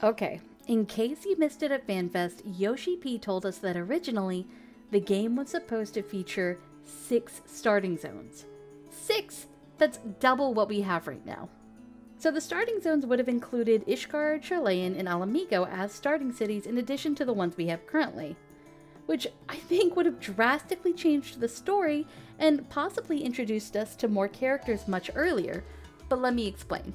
Okay, in case you missed it at FanFest, Yoshi P told us that originally the game was supposed to feature 6 starting zones. 6! That's double what we have right now. So the starting zones would have included Ishgard, Charlayan, and Amigo as starting cities in addition to the ones we have currently, which I think would have drastically changed the story and possibly introduced us to more characters much earlier, but let me explain.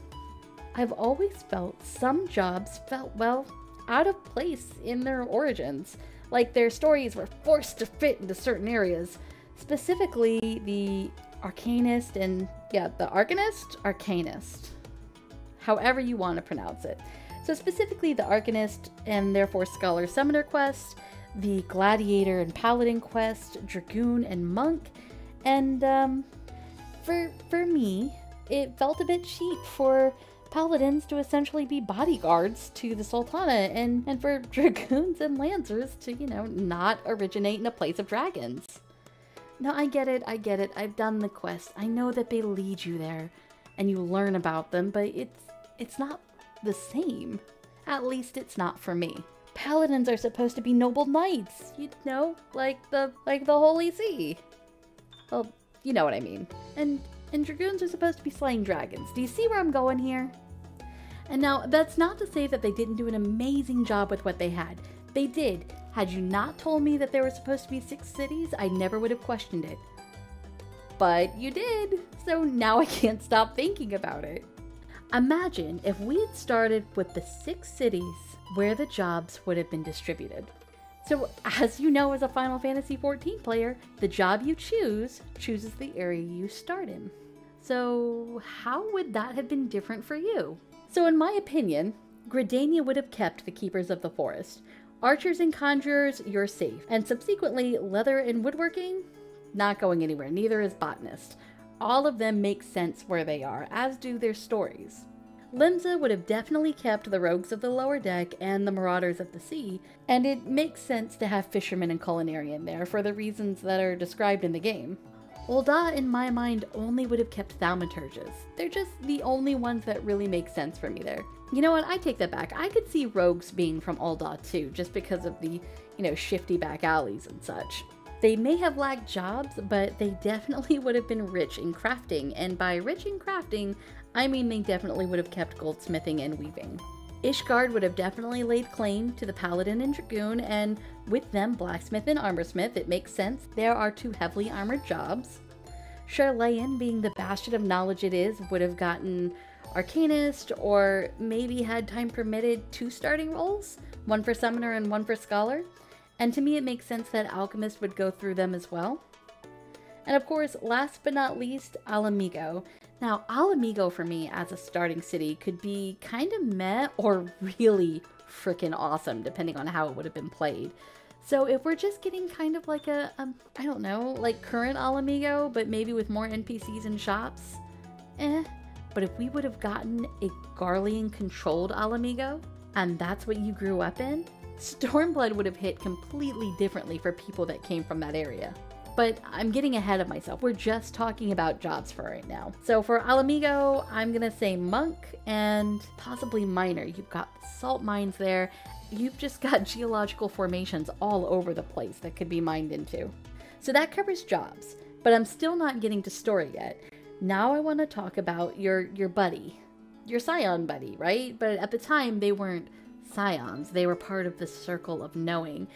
I've always felt some jobs felt, well, out of place in their origins, like their stories were forced to fit into certain areas, specifically the Arcanist and, the Arcanist, however you want to pronounce it. So specifically the Arcanist and therefore Scholar Summoner quest, the Gladiator and Paladin quest, Dragoon and Monk, and for me, it felt a bit cheap for Paladins to essentially be bodyguards to the Sultana, and for Dragoons and Lancers to, not originate in a place of dragons. No, I get it, I've done the quest. I know that they lead you there, and you learn about them, but it's not the same. At least it's not for me. Paladins are supposed to be noble knights, like the Holy See. Well, you know what I mean. And Dragoons are supposed to be slaying dragons. Do you see where I'm going here? And now, that's not to say that they didn't do an amazing job with what they had. They did. Had you not told me that there were supposed to be 6 cities, I never would have questioned it. But you did, so now I can't stop thinking about it. Imagine if we had started with the 6 cities where the jobs would have been distributed. So, as you know as a Final Fantasy XIV player, the job you chooses the area you start in. So, how would that have been different for you? So, in my opinion, Gridania would have kept the Keepers of the Forest. Archers and Conjurers, you're safe. And subsequently, Leather and Woodworking, not going anywhere. Neither is Botanist. All of them make sense where they are, as do their stories. Limsa would have definitely kept the Rogues of the Lower Deck and the Marauders of the Sea, and it makes sense to have Fishermen and Culinary in there for the reasons that are described in the game. Olda, in my mind, only would have kept Thaumaturges. They're just the only ones that really make sense for me there. You know what, I take that back. I could see Rogues being from Ul'dah too, just because of the, shifty back alleys and such. They may have lacked jobs, but they definitely would have been rich in crafting, and by rich in crafting, I mean they definitely would have kept goldsmithing and weaving. Ishgard would have definitely laid claim to the Paladin and Dragoon, and with them Blacksmith and Armorsmith. It makes sense. There are 2 heavily armored jobs. Charlayan, being the bastion of knowledge it is, would have gotten Arcanist, or maybe had time permitted 2 starting roles, 1 for Summoner and 1 for Scholar. And to me it makes sense that Alchemist would go through them as well. And of course, last but not least, Amigo. Now, Amigo for me as a starting city could be kind of meh or really freaking awesome, depending on how it would have been played. So if we're just getting kind of like I don't know, like current Amigo, but maybe with more NPCs and shops, But if we would have gotten a Garlean-controlled Amigo, and that's what you grew up in, Stormblood would have hit completely differently for people that came from that area. But I'm getting ahead of myself. We're just talking about jobs for right now. So for Amigo, I'm gonna say Monk and possibly Miner. You've got salt mines there. You've just got geological formations all over the place that could be mined into. So that covers jobs, but I'm still not getting to story yet. Now I want to talk about your buddy, your Scion buddy, right? But at the time they weren't Scions. They were part of the Circle of Knowing.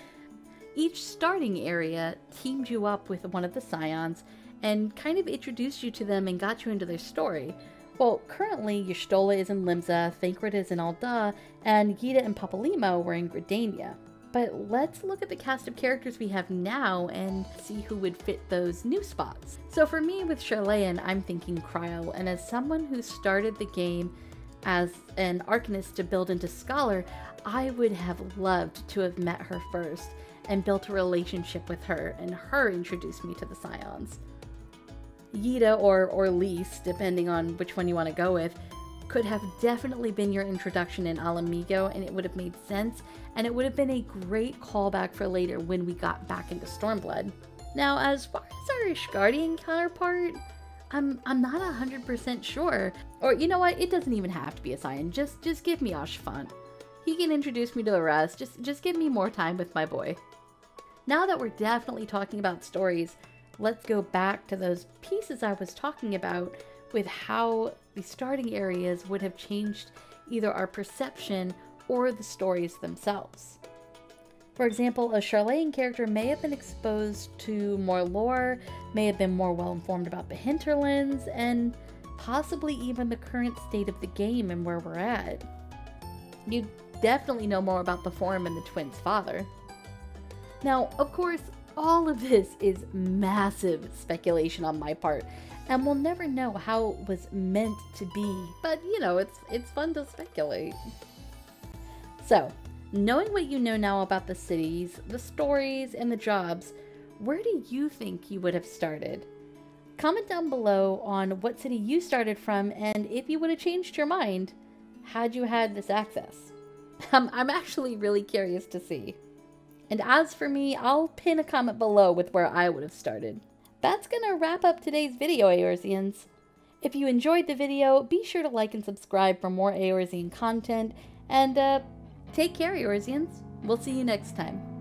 Each starting area teamed you up with one of the Scions and kind of introduced you to them and got you into their story. Well, currently Y'shtola is in Limsa, Thancred is in Ul'dah, and Yida and Papalimo were in Gridania. But let's look at the cast of characters we have now and see who would fit those new spots. So for me with Charlayan, I'm thinking Cryo, and as someone who started the game as an Arcanist to build into Scholar, I would have loved to have met her first and built a relationship with her, and her introduced me to the Scions. Yida or Lise, depending on which one you want to go with, could have definitely been your introduction in Amigo, and it would have made sense, and it would have been a great callback for later when we got back into Stormblood. Now, as far as our Ishgardian counterpart, I'm not 100% sure. Or you know what? It doesn't even have to be a sign. Just give me Ashfont. He can introduce me to the rest. Just give me more time with my boy. Now that we're definitely talking about stories, let's go back to those pieces I was talking about with how the starting areas would have changed either our perception or the stories themselves. For example, a Charlayan character may have been exposed to more lore, may have been more well informed about the hinterlands, and possibly even the current state of the game and where we're at. You'd definitely know more about the Form and the twins' father. Now, of course, all of this is massive speculation on my part, and we'll never know how it was meant to be, but you know, it's fun to speculate. So, knowing what you know now about the cities, the stories, and the jobs, where do you think you would have started? Comment down below on what city you started from, and if you would have changed your mind had you had this access. I'm actually really curious to see. And as for me, I'll pin a comment below with where I would have started. That's gonna wrap up today's video, Eorzeans. If you enjoyed the video, be sure to like and subscribe for more Eorzean content, and take care, Eorzeans. We'll see you next time.